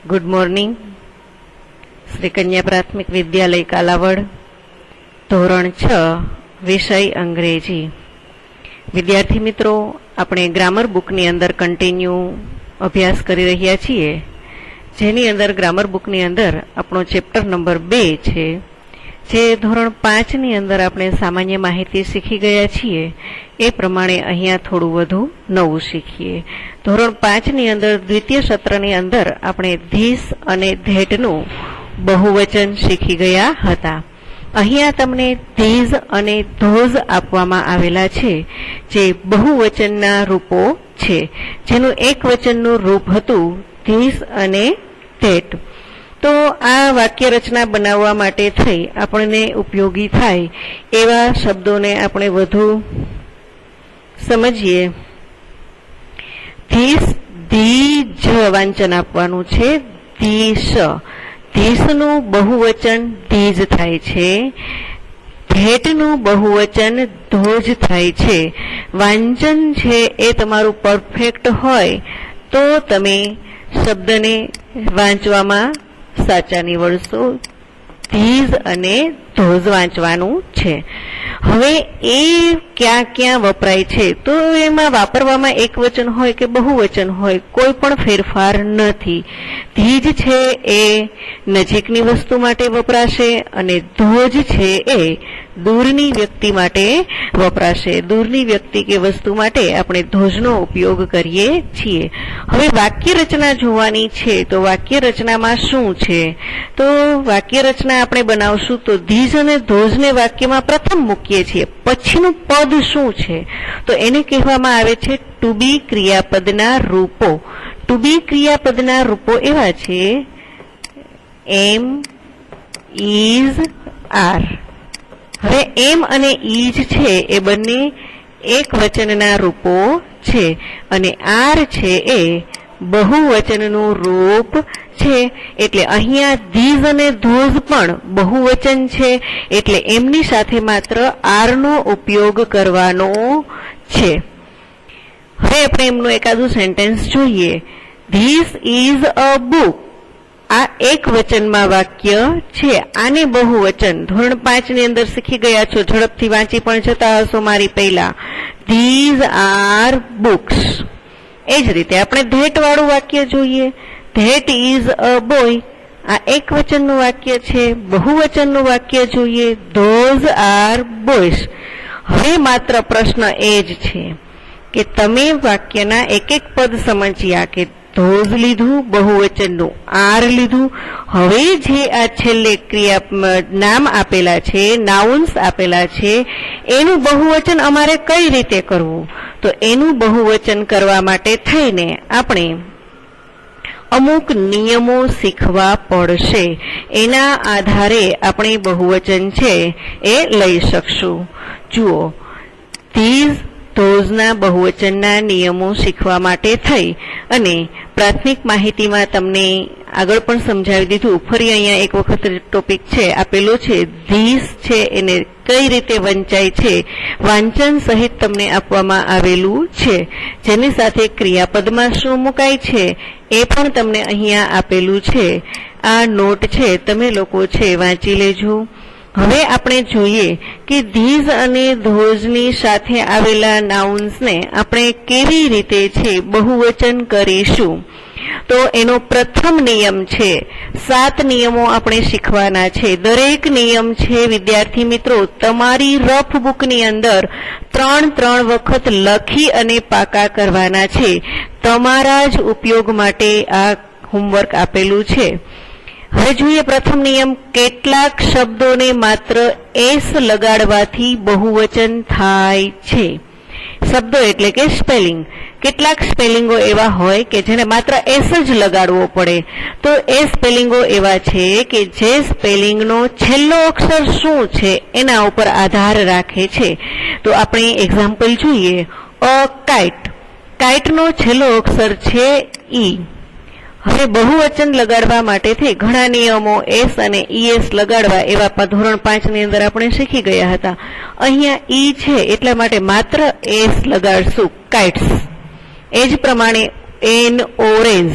Good morning. Shri कन्या प्राथमिक विद्यालय कालावड़, धोरण 6, विषय अंग्रेजी। विद्यार्थी मित्रों, આપણે ગ્રામર બુકની અંદર કન્ટિન્યુ અભ્યાસ કરી રહ્યા છીએ, જેની અંદર ગ્રામર બુકની અંદર આપણો ચેપ્ટર નંબર 2 છે, જે ધોરણ 5ની અંદર આપણે સામાન્ય માહિતી શીખી ગયા છીએ એ પ્રમાણે અહીંયા થોડું વધુ નવું શીખીએ। ધોરણ 5ની અંદર દ્વિતીય સત્રની અંદર આપણે ધીસ અને ધેટનું બહુવચન શીખી ગયા હતા। અહીંયા તમને ધીઝ અને ધોઝ આપવામાં આવેલા છે, જે બહુવચનના રૂપો છે, જેનું એક વચનનું રૂપ હતું ધીસ અને ધેટ। તો આ વાક્ય રચના બનાવવા માટે થઈ આપણને ઉપયોગી થાય એવા શબ્દોને આપણે વધુ સમજીએ। ધીસ ધીજ વાંચન આપવાનું છે, ધીશ। ધીસનું બહુવચન ધીજ થાય છે, ભેટનું બહુવચન ધોજ થાય છે। વાંચન છે એ તમારું પરફેક્ટ હોય તો તમે શબ્દને વાંચવામાં સાચા નીવડશો। ધીઝ અને ધોઝ વાંચવાનું છે। હવે એ ક્યાં ક્યાં વપરાય છે, તો એમાં વાપરવામાં એક વચન હોય કે બહુવચન હોય કોઈ પણ ફેરફાર નથી। ધીજ છે એ નજીકની વસ્તુ માટે વપરાશે અને ધોજ છે એ દૂરની વ્યક્તિ માટે વપરાશે। દૂરની વ્યક્તિ કે વસ્તુ માટે આપણે ધોજનો ઉપયોગ કરીએ છીએ। હવે વાક્ય રચના જોવાની છે, તો વાક્ય રચનામાં શું છે, તો વાક્ય રચના આપણે બનાવશું તો ધીજ અને ધોજને વાક્યમાં પ્રથમ મૂકીએ છીએ, પછીનું પદ શું છે, તો એને કહેવામાં આવે છે ટુ બી ક્રિયાપદના રૂપો। ટુ બી ક્રિયાપદના રૂપો એવા છે એમ, ઇઝ, આર। હવે એમ અને ઇઝ છે એ બંને એક વચનના રૂપો છે અને આર છે એ બહુવચનનું રૂપ છે। એટલે અહીંયા ધીઝ અને ધોઝ પણ બહુવચન છે, એટલે એમની સાથે માત્ર આરનો ઉપયોગ કરવાનો છે। હવે આપણે એમનું એકાદું સેન્ટેન્સ જોઈએ। This is a book. આ એક વચનમાં વાક્ય છે, આને બહુવચન ધોરણ 5 ની અંદર શીખી ગયા છો, ઝડપથી વાંચી પણ જતા હશો મારી પહેલા। These are books. એ જ રીતે આપણે ધેટ વાળું વાક્ય જોઈએ। That is a boy. આ એક વચનનું વાક્ય છે। બહુવચનનું વાક્ય જોઈએ, ધોઝ આર બોયસ। હવે માત્ર પ્રશ્ન એ જ છે કે તમે વાક્યના એક એક પદ સમજ્યા કે ધોઝ લીધું, બહુવચનનું આર લીધું, હવે જે આ છેલ્લે ક્રિયા નામ આપેલા છે, નાઉન્સ આપેલા છે, એનું બહુવચન અમારે કઈ રીતે કરવું, તો એનું બહુવચન કરવા માટે થઈને આપણે અમુક નિયમો શીખવા પડશે। એના આધારે આપણે બહુવચન છે એ લઈ શકશું। જુઓ, ધીઝ ધોઝના બહુવચનના નિયમો શીખવા માટે થઈ અને પ્રાથમિક માહિતીમાં તમને આગળ પણ સમજાવી દીધું, ફરી અહીંયા એક વખત ટોપિક છે આપેલો છે, ધીસ છે એને કઈ રીતે વંચાય છે, વાંચન સહિત તમને આપવામાં આવેલું છે, જેની સાથે ક્રિયાપદમાં શું મુકાય છે એ પણ તમને અહીંયા આપેલું છે। આ નોટ છે, તમે લોકો છે વાંચી લેજો। હવે આપણે જોઈએ કે ધીઝ અને ધોઝની સાથે આવેલા નાઉન્સને આપણે કેવી રીતે છે બહુવચન કરીશું। તો એનો પ્રથમ નિયમ છે, 7 નિયમો આપણે શીખવાના છે। દરેક નિયમ છે વિદ્યાર્થી મિત્રો તમારી રફ બુકની અંદર 3 વખત લખી અને પાકા કરવાના છે। તમારા જ ઉપયોગ માટે આ હોમવર્ક આપેલું છે। હવે જોઈએ પ્રથમ નિયમ, કેટલાક શબ્દોને માત્ર એસ લગાડવાથી બહુવચન થાય છે। શબ્દો એટલે કે સ્પેલિંગ। કેટલાક સ્પેલિંગો એવા હોય કે જેને માત્ર એસ જ લગાડવો પડે, તો એ સ્પેલિંગો એવા છે કે જે સ્પેલિંગનો છેલ્લો અક્ષર શું છે એના ઉપર આધાર રાખે છે। તો આપણે એક્ઝામ્પલ જોઈએ, અ કાઇટ। કાઇટનો છેલ્લો અક્ષર છે ઈ। હવે બહુવચન લગાડવા માટે થઈ ઘણા નિયમો એસ અને ઈએસ લગાડવા એવા ધોરણ 5 ની અંદર આપણે શીખી ગયા હતા। અહીંયા ઈ છે એટલા માટે માત્ર એસ લગાડશું, કાઇટ્સ। એ જ પ્રમાણે એન ઓરેન્જ।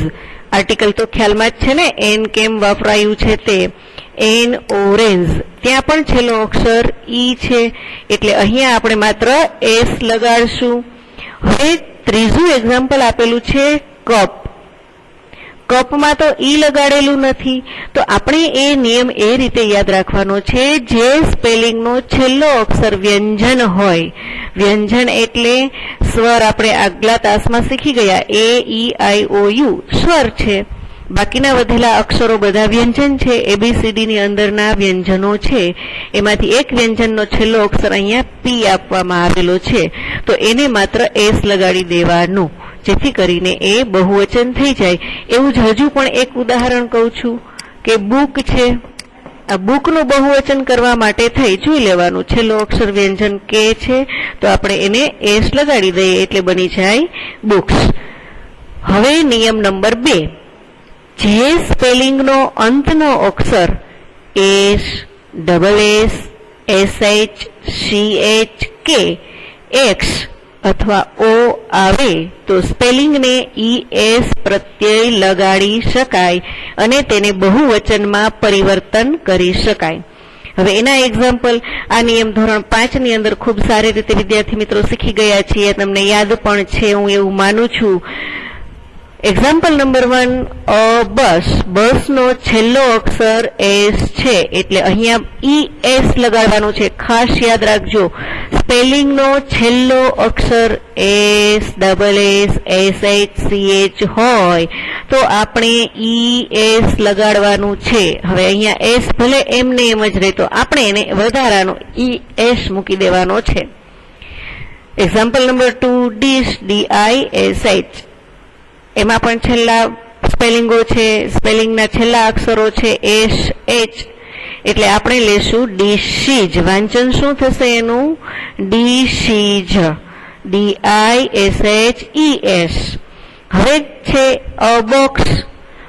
આર્ટિકલ તો ખ્યાલમાં જ છે ને, એન કેમ વાપરાયું છે તે, એન ઓરેન્જ, ત્યાં પણ છેલ્લો અક્ષર ઈ છે, એટલે અહીંયા આપણે માત્ર એસ લગાડશું. હવે ત્રીજું એક્ઝામ્પલ આપેલું છે કપ. કપમાં તો ઈ લગાડેલું નથી, તો આપણે એ નિયમ એ રીતે યાદ રાખવાનો છે, જે સ્પેલિંગનો છેલ્લો અક્ષર વ્યંજન હોય, વ્યંજન એટલે સ્વર આપણે આગલા તાસમાં શીખી ગયા, એ ઈ આઈ ઓ યુ સ્વર છે, બાકીના વધેલા અક્ષરો બધા વ્યંજન છે, એબીસીડી ની અંદરના વ્યંજનો છે, એમાંથી એક વ્યંજનનો છેલ્લો અક્ષર અહીંયા પી આપવામાં આવેલો છે, તો એને માત્ર એસ લગાડી દેવાનું, જેથી કરીને એ બહુવચન થઈ જાય. એવું જ હજુ પણ એક ઉદાહરણ કહું છું કે બુક છે. આ બુકનું બહુવચન કરવા માટે થઈ જોઈ લેવાનું, છેલ્લો અક્ષર વ્યંજન કે છે, તો આપણે એને એસ લગાડી દઈએ એટલે બની જાય બુક્સ. હવે નિયમ નંબર 2, જે સ્પેલિંગનો અંતનો અક્ષર S, double S, SH, CH કે એક્સ અથવા ઓ આવે તો સ્પેલિંગને ઈએસ પ્રત્યય લગાડી શકાય અને તેને બહુવચનમાં પરિવર્તન કરી શકાય. હવે એના એક્ઝામ્પલ આ નિયમ ધોરણ 5 ની અંદર ખૂબ સારી રીતે વિદ્યાર્થી મિત્રો શીખી ગયા છીએ, તમને યાદ પણ છે હું એવું માનું છું. એક્ઝામ્પલ નંબર 1, બસ. બસનો છેલ્લો અક્ષર એસ છે, એટલે અહીંયા ઈ એસ લગાડવાનું છે. ખાસ યાદ રાખજો, સ્પેલિંગનો છેલ્લો અક્ષર S, double S, SH, CH હોય તો આપણે ઈ એસ લગાડવાનું છે. હવે અહીંયા એસ ભલે એમને એમ જ રહે, તો આપણે એને વધારાનો ઈ એસ મૂકી દેવાનો છે. Example number 2, dish, DISH. એમાં પણ છેલ્લા સ્પેલિંગો છે, સ્પેલિંગના છેલ્લા અક્ષરો છે એસ, એચ, એટલે આપણે લેશું ડીશીજ. વાંચન શું થશે એનું? ડીશીજ, DISHES. હવે છે બોક્સ.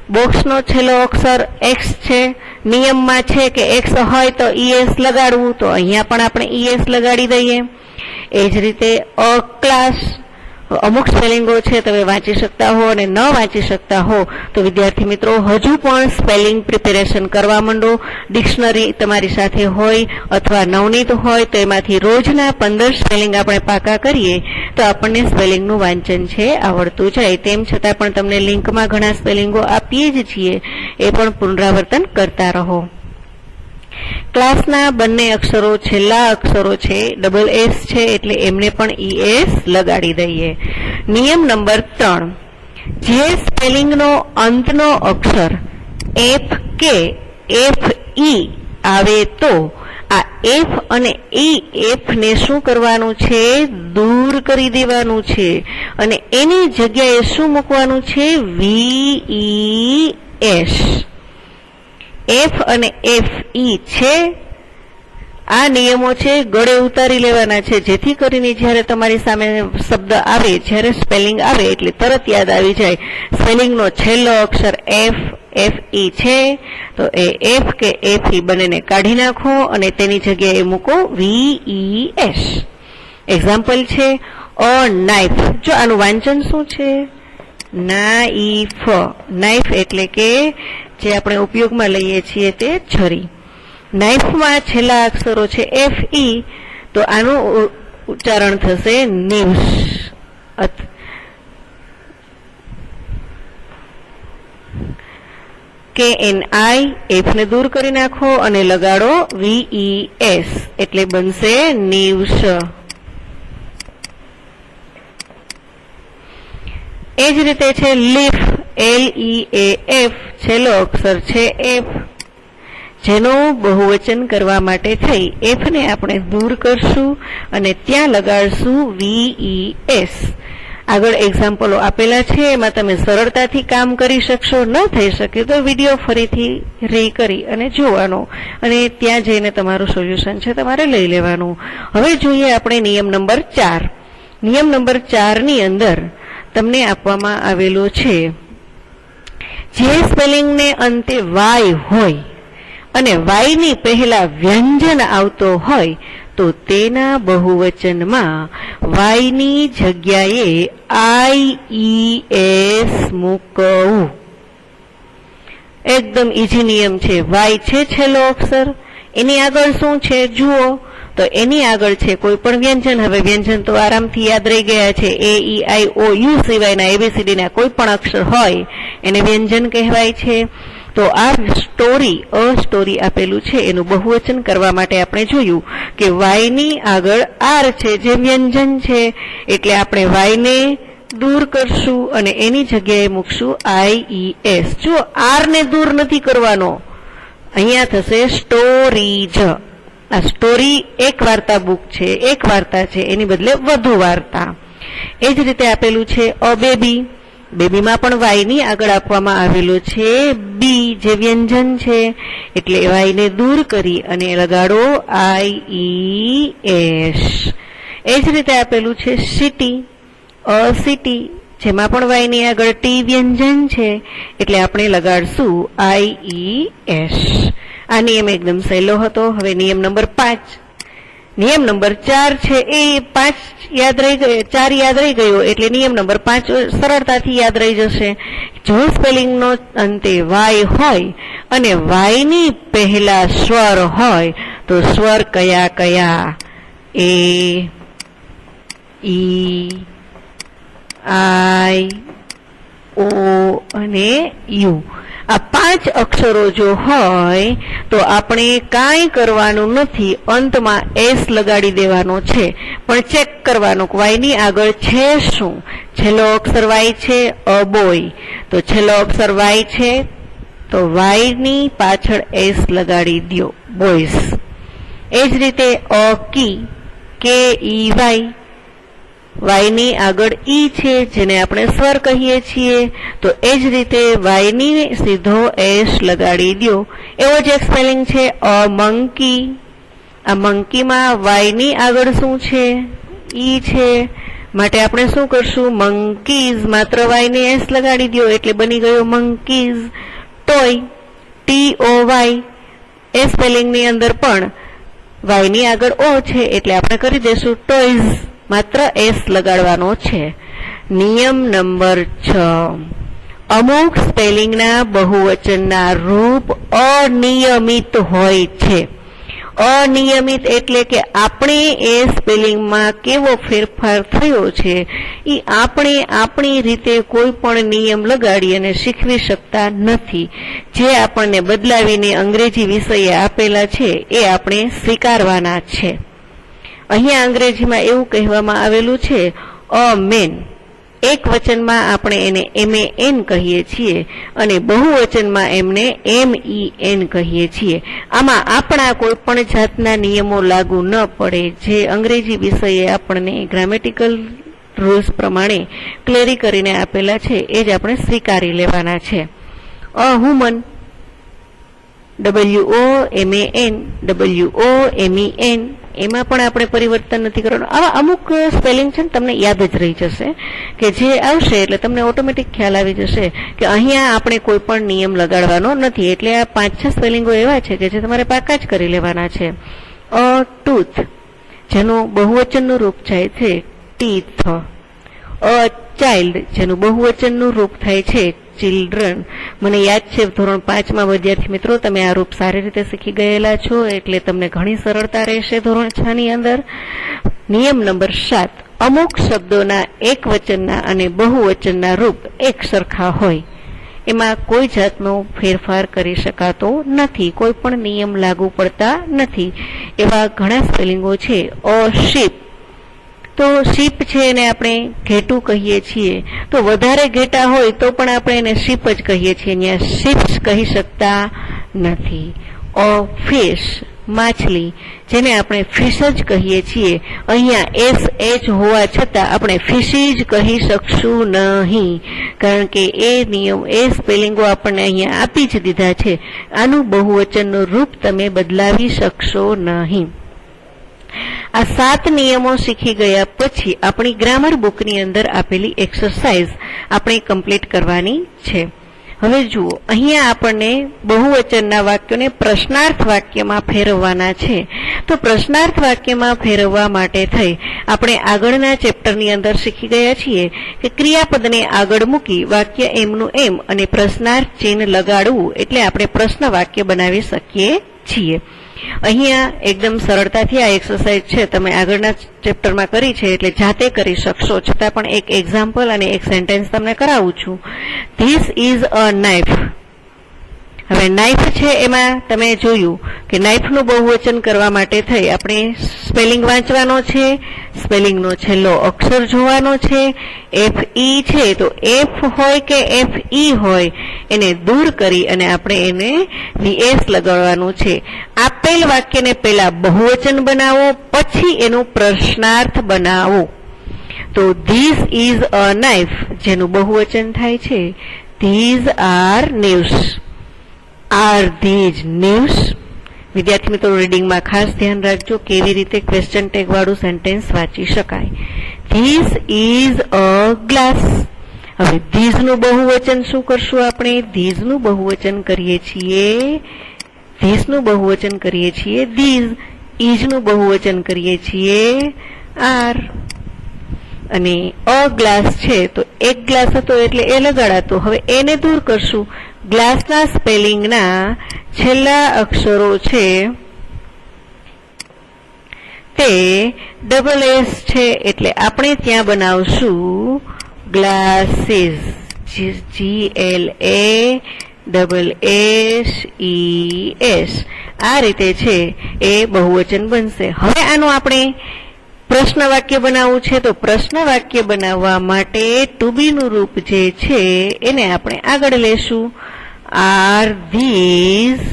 બોક્સનો છેલ્લો અક્ષર એક્સ છે, નિયમમાં છે કે એક્સ હોય તો ઈએસ લગાડવું, તો અહીંયા પણ આપણે ઈએસ લગાડી દઈએ. એ જ રીતે ક્લાસ. અમુક સ્પેલિંગો છે તમે વાંચી શકતા હો અને ન વાંચી શકતા હો તો વિદ્યાર્થી મિત્રો હજુ પણ સ્પેલિંગ પ્રિપેરેશન કરવા માંડો. ડિક્શનરી તમારી સાથે હોય અથવા નવનીત હોય તો એમાંથી રોજના 15 સ્પેલિંગ આપણે પાકા કરીએ તો આપણને સ્પેલિંગનું વાંચન છે આવડતું જાય. તેમ છતાં પણ તમને લિંકમાં ઘણા સ્પેલિંગો આપીએ જ છીએ, એ પણ પુનરાવર્તન કરતા રહો. ક્લાસના બંને અક્ષરો છેલ્લા અક્ષરો છે, ડબલ એસ છે, એટલે એમને પણ ઈએસ લગાડી દઈએ. નિયમ નંબર 3, જે સ્પેલિંગનો અંતનો અક્ષર એફ કે એફ ઈ આવે તો આ એફ અને ઈ એફ ને શું કરવાનું છે? દૂર કરી દેવાનું છે અને એની જગ્યાએ શું મૂકવાનું છે? VES. એફ અને એફ ઈ છે, આ નિયમો છે ગળે ઉતારી લેવાના છે, જેથી કરીને જ્યારે તમારી સામે શબ્દ આવે, જ્યારે સ્પેલિંગ આવે એટલે તરત યાદ આવી જાય. સ્પેલિંગનો છેલ્લો અક્ષર એફ, એફ ઈ છે તો એ એફ કે એફ ઈ બંનેને કાઢી નાખો અને તેની જગ્યાએ મૂકો VES. એક્ઝામ્પલ છે અ નાઇફ. જો આનું વાંચન શું છે? નાઇફ. નાઇફ એટલે કે જે આપણે ઉપયોગમાં લઈએ છીએ તે છરી. નાઇફમાં છેલ્લા અક્ષરો છે એફ ઈ, તો આનું ઉચ્ચારણ થશે નિવ્સ. KNI, એફ ને દૂર કરી નાખો અને લગાડો VES, એટલે બનશે નિવ્સ. એ જ રીતે છે લીફ. LEAF, છેલ્લો અક્ષર છે એફ, જેનું બહુવચન કરવા માટે થઈ એફ ને આપણે દૂર કરશું અને ત્યાં લગાડશું VES. આગળ એક્ઝામ્પલો આપેલા છે, એમાં તમે સરળતાથી કામ કરી શકશો. ન થઈ શકે તો વિડીયો ફરીથી રી કરી અને જોવાનો અને ત્યાં જઈને તમારું સોલ્યુશન છે તમારે લઈ લેવાનું. હવે જોઈએ આપણે નિયમ નંબર 4. નિયમ નંબર 4 ની અંદર તમને આપવામાં આવેલો છે, જે સ્પેલિંગને અંતે વાય હોય અને વાય ની પહેલા વ્યંજન આવતો હોય તો તેના બહુવચનમાં વાય ની જગ્યાએ IES મૂકવું. એકદમ ઈઝી નિયમ છે. વાય છે છેલ્લો અક્ષર, એની આગળ શું છે જુઓ તો એની આગળ છે કોઈ પણ વ્યંજન. હવે વ્યંજન તો આરામથી યાદ રહી ગયા છે. એ ઈ આઈ ઓ યુ સિવાયના એબીસીડી ના કોઈ પણ અક્ષર હોય એને વ્યંજન કહેવાય છે. તો આ સ્ટોરી આપેલું છે એનું બહુવચન કરવા માટે આપણે જોયું કે વાય ની આગળ આર છે જે વ્યંજન છે, એટલે આપણે વાય ને દૂર કરશું અને એની જગ્યાએ મૂકશું IES. જો આર ને દૂર નથી કરવાનો, અહીંયા થશે સ્ટોરીજ. આ સ્ટોરી એક વાર્તા બુક છે, એક વાર્તા છે, એની બદલે વધુ વાર્તા. એ જ રીતે આપેલું છે અ બેબી. બેબીમાં પણ વાય ની આગળ આપવામાં આવેલો છે બી જે વ્યંજન છે, એટલે વાય ને દૂર કરી અને લગાડો IES. એ જ રીતે આપેલું છે સિટી. અ સિટી, જેમાં પણ વાય ની આગળ ટી વ્યંજન છે, એટલે આપણે લગાડશું IES. આ નિયમ એકદમ સહેલો હતો. હવે નિયમ નંબર 5. નિયમ નંબર 4 છે એ 5 યાદ રહી ગયો, 4 યાદ રહી ગયો એટલે નિયમ નંબર 5 સરળતાથી યાદ રહી જશે. જો સ્પેલિંગ નો અંતે વાય હોય અને વાય ની પહેલા સ્વર હોય તો સ્વર કયા કયા? એ, ઈ, આઈ, ઓ અને યુ. આ 5 અક્ષરો જો હોય તો આપણે કાંઈ કરવાનું નથી, અંતમાં એસ લગાડી દેવાનો છે. પણ ચેક કરવાનું કે વાય ની આગળ છે શું. છેલ્લો અક્ષર વાય છે, અ બોય, તો છેલ્લો અક્ષર વાય છે તો વાય ની પાછળ એસ લગાડી દો, બોયસ. એ જ રીતે અ કી, કે ઈ વાય, વાય ની આગળ ઈ છે જેને આપણે સ્વર કહીએ છીએ, તો એ જ રીતે વાય ની સીધો એસ લગાડી દો. એવો જ એક સ્પેલિંગ છે અ મંકી. આ મંકીમાં વાય ની આગળ શું છે? ઈ છે, માટે આપણે શું કરશું? મંકીઝ, માત્ર વાય ની એસ લગાડી દો એટલે બની ગયો મંકીઝ. ટોય, TOY, એ સ્પેલિંગ ની અંદર પણ વાય ની આગળ ઓ છે એટલે આપણે કરી દેશું ટોયઝ, માત્ર એસ લગાડવાનો છે. નિયમ નંબર 6. અમુક સ્પેલિંગના બહુવચનના રૂપ અનિયમિત હોય છે. અનિયમિત એટલે કે આપણે એ સ્પેલિંગમાં કેવો ફેરફાર થયો છે એ આપણે આપણી રીતે કોઈ પણ નિયમ લગાડી અને શીખવી શકતા નથી. જે આપણને બદલાવીને અંગ્રેજી વિષયે આપેલા છે એ આપણે સ્વીકારવાના છે. અહીંયા અંગ્રેજીમાં એવું કહેવામાં આવેલું છે અ મેન. એક વચનમાં આપણે એને MAN કહીએ છીએ અને બહુવચનમાં એમને MEN કહીએ છીએ. આમાં આપણા કોઈ પણ જાતના નિયમો લાગુ ન પડે. જે અંગ્રેજી વિષયે આપણને ગ્રામેટિકલ રૂલ્સ પ્રમાણે ક્લેરી કરીને આપેલા છે એ જ આપણે સ્વીકારી લેવાના છે. અ હુમન, WOMAN, WOMEN, એમાં પણ આપણે પરિવર્તન નથી કરવાનું. આવા અમુક સ્પેલિંગ છે ને તમને યાદ જ રહી જશે કે જે આવશે એટલે તમને ઓટોમેટિક ખ્યાલ આવી જશે કે અહીંયા આપણે કોઈ પણ નિયમ લગાડવાનો નથી. એટલે આ 5-6 સ્પેલિંગો એવા છે કે જે તમારે પાકા જ કરી લેવાના છે. અ ટૂથ, જેનું બહુવચનનું રૂપ થાય છે ટીથ. અ ચાઇલ્ડ, જેનું બહુવચનનું રૂપ થાય છે ચિલ્ડ્રન. મને યાદ છે ધોરણ 5માં વિદ્યાર્થી મિત્રો તમે આ રૂપ સારી રીતે શીખી ગયેલા છો એટલે તમને ઘણી સરળતા રહેશે ધોરણ 6 ની અંદર. નિયમ નંબર 7. અમુક શબ્દોના એક વચનના અને બહુવચનના રૂપ એક સરખા હોય, એમાં કોઈ જાતનો ફેરફાર કરી શકાતો નથી, કોઈ પણ નિયમ લાગુ પડતા નથી. એવા ઘણા સ્પેલિંગો છે. અ શીપ, તો શીપ છે એને આપણે ઘેટું કહીએ છીએ, તો વધારે ઘેટા હોય તો પણ આપણે એને શીપ જ કહીએ છીએ, અહીંયા શીપ્સ કહી શકતા નથી. અ ફિશ, માછલી, જેને આપણે ફિશ જ કહીએ છીએ, અહીંયા SH હોવા છતાં આપણે ફિશી જ કહી શકશું નહીં, કારણ કે એ નિયમ એ સ્પેલિંગો આપણને અહીંયા આપી જ દીધા છે. આનું બહુવચનનું રૂપ તમે બદલાવી શકશો નહીં. આ 7 નિયમો શીખી ગયા પછી આપણી ગ્રામર બુકની અંદર આપેલી એક્સરસાઇઝ આપણે કમ્પ્લીટ કરવાની છે. હવે જુઓ, અહીંયા આપણને બહુવચનના વાક્યોને પ્રશ્નાર્થ વાક્યમાં ફેરવવાના છે. તો પ્રશ્નાર્થ વાક્યમાં ફેરવવા માટે થઈ આપણે આગળના ચેપ્ટરની અંદર શીખી ગયા છીએ કે ક્રિયાપદને આગળ મૂકી વાક્ય એમનું એમ અને પ્રશ્નાર્થ ચિહ્ન લગાડવું એટલે આપણે પ્રશ્ન વાક્ય બનાવી શકીએ છીએ. અહીંયા એકદમ સરળતાથી આ એક્સરસાઇઝ છે, તમે આગળના ચેપ્ટરમાં કરી છે એટલે જાતે કરી શકશો. છતાં પણ એક એક્ઝામ્પલ અને એક સેન્ટેન્સ તમને કરાવું છું. This is a knife. હવે નાઇફ છે એમાં તમે જોયું કે નાઇફનું બહુવચન કરવા માટે થઈ આપણે સ્પેલિંગ વાંચવાનો છે, સ્પેલિંગનો છેલ્લો અક્ષર જોવાનો છે. એફ ઈ છે તો એફ હોય કે એફ ઈ હોય એને દૂર કરી અને આપણે એને વીએસ લગાડવાનું છે. આપેલ વાક્યને પહેલા બહુવચન બનાવો, પછી એનું પ્રશ્નાર્થ બનાવો. તો ધીસ ઇઝ અ નાઇફ જેનું બહુવચન થાય છે these are knives. Are these knives? વિદ્યાર્થી મિત્રો, રીડિંગમાં ખાસ ધ્યાન રાખજો કેવી રીતે ક્વેશ્ચન ટેગ વાળું સેન્ટેન્સ વાંચી શકાય. This is a glass. હવે ધીઝનું બહુવચન શું કરશું આપણે? ધીઝનું બહુવચન કરીએ છીએ ધીઝ. ઇઝનું બહુવચન કરીએ છીએ આર. અને અ ગ્લાસ છે તો એક ગ્લાસ હતો એટલે એ લગાડાતો. હવે એને દૂર કરશું. ગ્લાસના સ્પેલિંગના છેલ્લા અક્ષરો છે તે ડબલ એસ છે એટલે આપણે ત્યાં બનાવશું ગ્લાસીસ. GLASSES. આ રીતે છે એ બહુવચન બનશે. હવે આનું આપણે પ્રશ્ન વાક્ય બનાવવું છે. તો પ્રશ્ન વાક્ય બનાવવા માટે ટુ બી નું રૂપ જે છે એને આપણે આગળ લેશું. Are these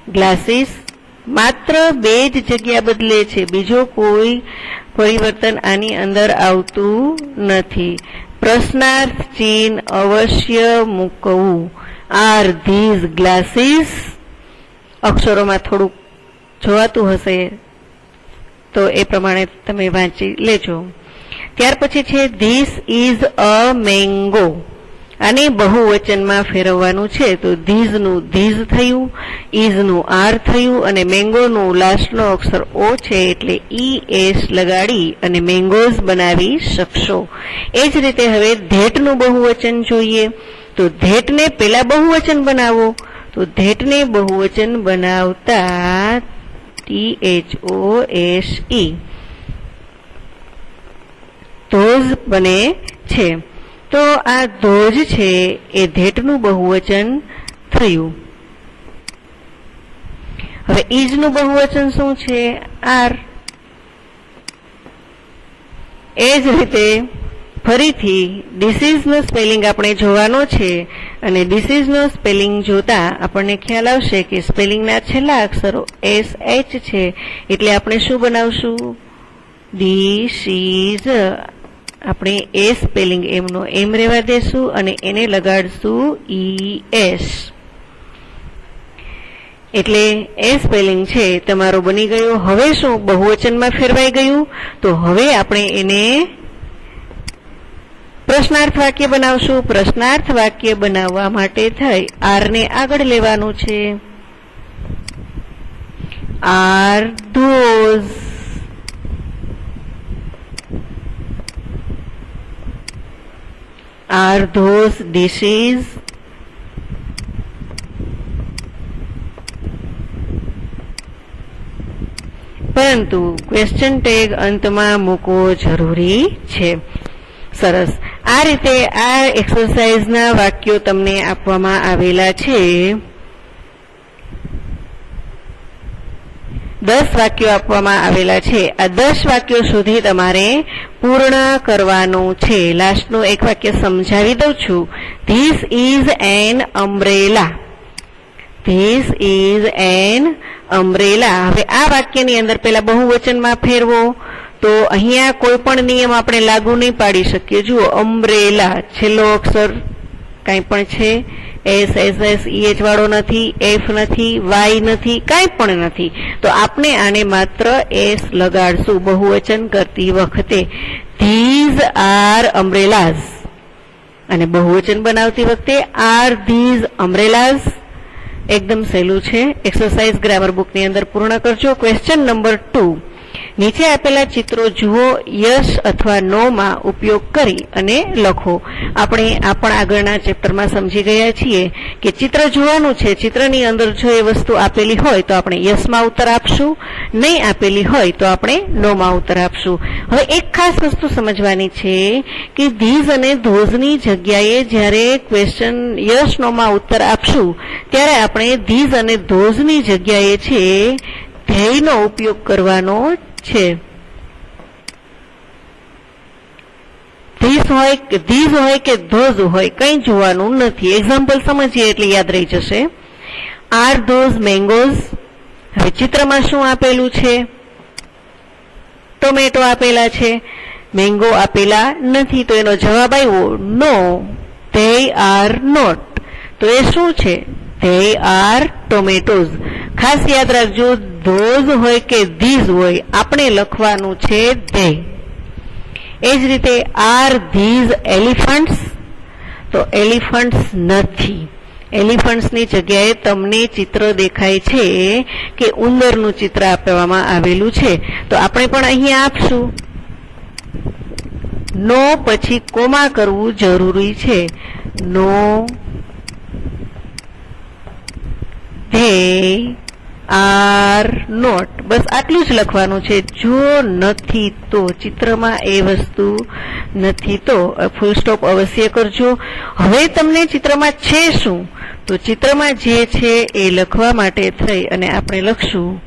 glasses? માત્ર બે જ જગ્યા બદલે છે, બીજો કોઈ પરિવર્તન આની અંદર આવતું નથી. પ્રશ્નાર્થ ચિહ્ન અવશ્ય મૂકવું. Are these glasses? અક્ષરોમાં થોડુંક જોવાતું હશે તો એ પ્રમાણે તમે વાંચી લેજો. ત્યાર પછી છે ધીસ ઇઝ અ મેંગો. આને બહુવચનમાં ફેરવવાનું છે તો ધીઝનું ધીઝ થયું, ઇઝનું આર થયું અને મેંગોનું લાસ્ટનો અક્ષર ઓ છે એટલે ઈ એસ લગાડી અને મેંગોઝ બનાવી શકશો. એ જ રીતે હવે ધેટનું બહુવચન જોઈએ. તો ધેટને પેલા બહુવચન બનાવો. તો ધેટને બહુવચન બનાવતા THOSE ધોઝ બને છે. તો આ ધોઝ છે એ ધેટનું બહુવચન થયું. હવે ઇઝનું બહુવચન શું છે? આર. એ જ રીતે ફરીથી ડિસીઝનો સ્પેલિંગ આપણે જોવાનો છે અને ડિસીઝનો સ્પેલિંગ જોતા આપણને ખ્યાલ આવશે કે સ્પેલિંગના છેલ્લા અક્ષરો SH છે એટલે આપણે શું બનાવશું? ડિસીઝ. આપણે એ સ્પેલિંગ એમનો એમ રહેવા દેશું અને એને લગાડશું ES. એટલે એ સ્પેલિંગ છે તમારો બની ગયો. હવે શું બહુવચનમાં ફેરવાઈ ગયું? તો હવે આપણે એને પ્રશ્નાર્થ વાક્ય બનાવશું. પ્રશ્નાર્થ વાક્ય બનાવવા માટે થઈ આર ને આગળ લેવાનું છે. R those. Are those dishes? પરંતુ ક્વેશ્ચન ટેગ અંતમાં મૂકવો જરૂરી છે. સરસ. આ રીતે આ એક્સરસાઇઝના વાક્યો તમને આપવામાં આવેલા છે. 10 વાક્યો આપવામાં આવેલા છે. આ 10 વાક્યો સુધી તમારે પૂર્ણ કરવાનું છે. લાસ્ટનું એક વાક્ય સમજાવી દઉં છું. This is an umbrella. This is an umbrella. હવે આ વાક્યની અંદર પેલા બહુવચનમાં ફેરવો તો અહીંયા કોઈ પણ નિયમ આપણે લાગુ નહીં પાડી શકીએ. જુઓ, અમ્બ્રેલા છેલ્લો અક્ષર કાંઈ પણ છે, SSSEH વાળો નથી, F નથી, Y નથી, કાંઈ પણ નથી. તો આપણે આને માત્ર S લગાડશું બહુવચન કરતી વખતે. These are umbrellas. અને બહુવચન બનાવતી વખતે આર ધીઝ અમ્બ્રેલાઝ એકદમ સહેલું છે. એક્સરસાઇઝ ગ્રામર બુકની અંદર પૂર્ણ કરજો. ક્વેશ્ચન નંબર 2, નીચે આપેલા ચિત્રો જુઓ, યસ અથવા નો માં ઉપયોગ કરી અને લખો. આપણે આ પણ આગળના ચેપ્ટરમાં સમજી ગયા છીએ કે ચિત્ર જોવાનું છે. ચિત્રની અંદર જો એ વસ્તુ આપેલી હોય તો આપણે યસમાં ઉત્તર આપશું, નહીં આપેલી હોય તો આપણે નોમાં ઉત્તર આપશું. હવે એક ખાસ વસ્તુ સમજવાની છે કે ધીઝ અને ધોઝની જગ્યાએ જ્યારે ક્વેશ્ચન યસ નોમાં ઉત્તર આપશું ત્યારે આપણે ધીઝ અને ધોઝની જગ્યાએ છે ધ્યેયનો ઉપયોગ કરવાનો છે. ધીઝ હોય કે ધોઝ હોય કંઈ જોવાનું નથી. એક્ઝામ્પલ સમજીએ એટલે યાદ રહી જશે. R those mangoes. હવે ચિત્રમાં શું આપેલું છે? ટોમેટો આપેલા છે, મેંગો આપેલા નથી. તો એનો જવાબ આવ્યો નો, ધે આર નોટ. તો એ શું છે? They are tomatoes. ખાસ યાદ રાખજો, ધોઝ હોય કે ધીઝ હોય આપણે લખવાનું છે ધે. એ જ રીતે આર ધીઝ એલિફન્ટ્સ. તો એલિફન્ટ્સ નથી. એલિફન્ટ્સની જગ્યાએ તમને ચિત્ર દેખાય છે કે ઉંદરનું ચિત્ર આપવામાં આવેલું છે. તો આપણે પણ અહીંયા આપશું. નો પછી કોમા કરવું જરૂરી છે. નો, ધે આર નોટ. બસ આટલું જ લખવાનું છે. જો નથી તો ચિત્રમાં એ વસ્તુ નથી તો ફૂલ સ્ટોપ અવશ્ય કરજો. હવે તમને ચિત્રમાં છે શું? તો ચિત્રમાં જે છે એ લખવા માટે થઈ અને આપણે લખશું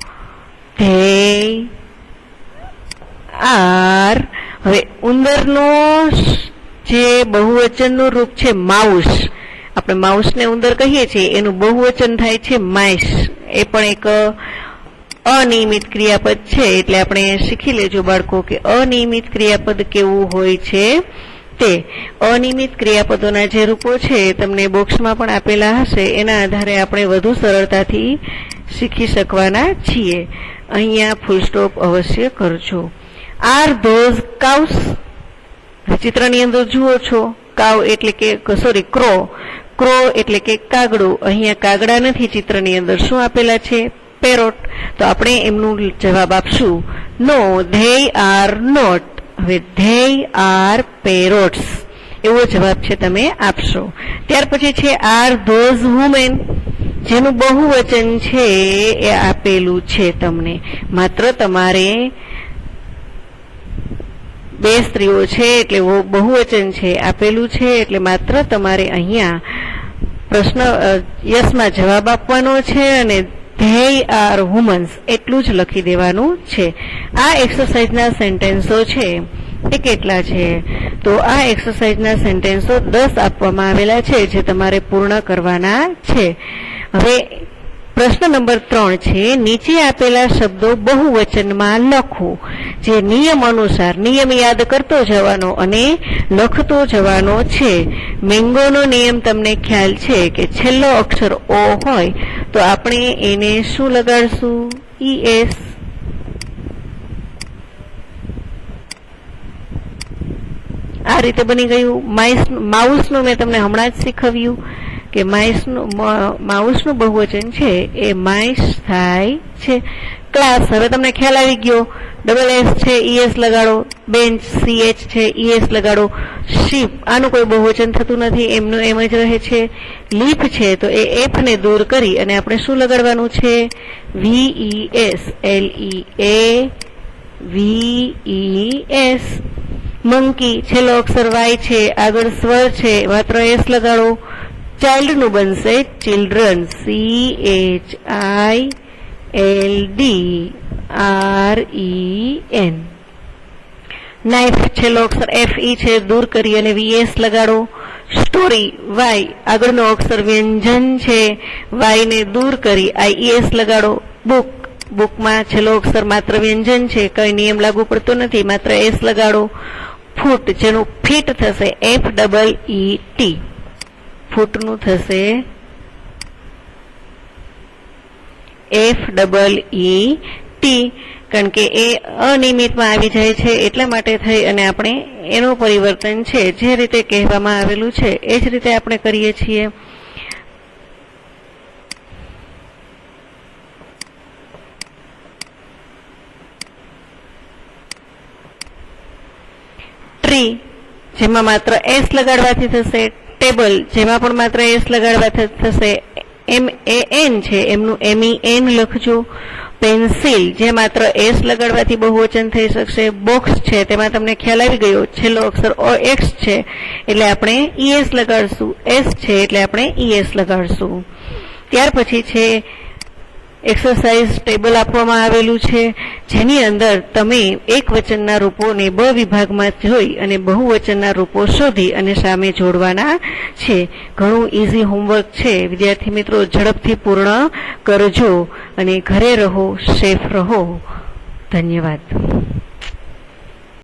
ધે આર. હવે ઉંદરનો જે બહુવચનનું રૂપ છે માઉસ, આપણે માઉસને ઉંદર કહીએ છીએ, એનું બહુવચન થાય છે માઇસ. એ પણ એક અનિયમિત ક્રિયાપદ છે. એટલે આપણે શીખી લેજો બાળકો કે અનિયમિત ક્રિયાપદ કેવું હોય છે તે. અનિયમિત ક્રિયાપદોના જે રૂપો છે તમને બોક્સમાં પણ આપેલા હશે. એના આધારે આપણે વધુ સરળતાથી શીખી શકવાના છીએ. અહીંયા ફૂલ સ્ટોપ અવશ્ય કરજો. R those cows. ચિત્રની અંદર જુઓ છો, કાવ એટલે કે ક્રો. ક્રો એટલે કે કાગડું. અહીંયા કાગડા નથી ચિત્રની અંદર. શું આપેલા છે? પેરોટ. તો આપણે એમનું જવાબ આપશું નો, ધે આર નોટ. હવે ધે આર પેરોટ્સ એવો જવાબ છે તમે આપશો. ત્યાર પછી છે આર ધોઝ વુમેન, જેનું બહુવચન છે એ આપેલું છે તમને. માત્ર તમારે બે સ્ત્રીઓ છે એટલે બહુવચન છે આપેલું છે. એટલે માત્ર તમારે અહીંયા પ્રશ્ન યસમાં જવાબ આપવાનો છે અને ધે આર વુમન્સ એટલું જ લખી દેવાનું છે. આ એક્સરસાઇઝના સેન્ટેન્સો છે એ કેટલા છે? તો આ એક્સરસાઇઝના સેન્ટેન્સો 10 આપવામાં આવેલા છે જે તમારે પૂર્ણ કરવાના છે. હવે પ્રશ્ન નંબર 3 છે, નીચે આપેલા શબ્દો બહુવચનમાં લખો. જે નિયમ અનુસાર, નિયમ યાદ કરતો જવાનો અને લખતો જવાનો છે. મેંગોનો નિયમ તમને ખ્યાલ છે કે છેલ્લો અક્ષર ઓ હોય તો આપણે એને શું લગાડશું? ES. આ રીતે બની ગયું. માઉસનું મેં તમને હમણાં જ શીખવ્યું કે માઉસનું બહુવચન છે એ માઇસ થાય છે. ક્લાસ, હવે તમને ખ્યાલ આવી ગયો. ડબલ એસ છે, ES લગાડો. બેન્ચ, CH છે, ES લગાડો. શીપ, આનું કોઈ બહુવચન થતું નથી, એમનું એમ જ રહે છે. લીફ છે તો એ એફ ને દૂર કરી અને આપણે શું લગાડવાનું છે? VES. LEAVES. મંકી, છેલ્લો અક્ષર વાય છે, આગળ સ્વર છે, માત્ર એસ લગાડો. ચાઇલ્ડ નું બનશે ચિલ્ડ્રન. CHILDREN. નાઇફ, છેલ્લો અક્ષર FE છે, દૂર કરી અને VS લગાડો. સ્ટોરી, વાય, આગળનો અક્ષર વ્યંજન છે, વાય ને દૂર કરી IES લગાડો. બુક, બુકમાં છેલ્લો અક્ષર માત્ર વ્યંજન છે, કઈ નિયમ લાગુ પડતો નથી, માત્ર એસ લગાડો. ફૂટ, જેનું ફીટ થશે FEET. ફૂટનું થશે FEET. ટી, કારણ કે એ અનિયમિતમાં આવી જાય છે એટલા માટે થઈ અને આપણે એનું પરિવર્તન છે જે રીતે કહેવામાં આવેલું છે એ જ રીતે આપણે કરીએ છીએ. ટ્રી, જેમાં માત્ર એસ લગાડવાથી થશે. ટેબલ, જેમાં પણ માત્ર એસ લગાડવાથી થશે. MAN છે એમનું MEN લખજો. પેન્સિલ, જે માત્ર એસ લગાડવાથી બહુવચન થઈ શકશે. બોક્સ છે તેમાં તમને ખ્યાલ આવી ગયો, છેલ્લો અક્ષર OX છે એટલે આપણે ES લગાડશું. S છે એટલે આપણે ES લગાડશું. ત્યાર પછી છે એક્સરસાઇઝ ટેબલ આપવામાં આવેલું છે જેની અંદર તમે એક વચનના રૂપોને બ વિભાગમાં જોઈ અને બહુવચનના રૂપો શોધી અને સામે જોડવાના છે. ઘણું ઈઝી હોમવર્ક છે. વિદ્યાર્થી મિત્રો ઝડપથી પૂર્ણ કરજો અને ઘરે રહો, સેફ રહો. ધન્યવાદ.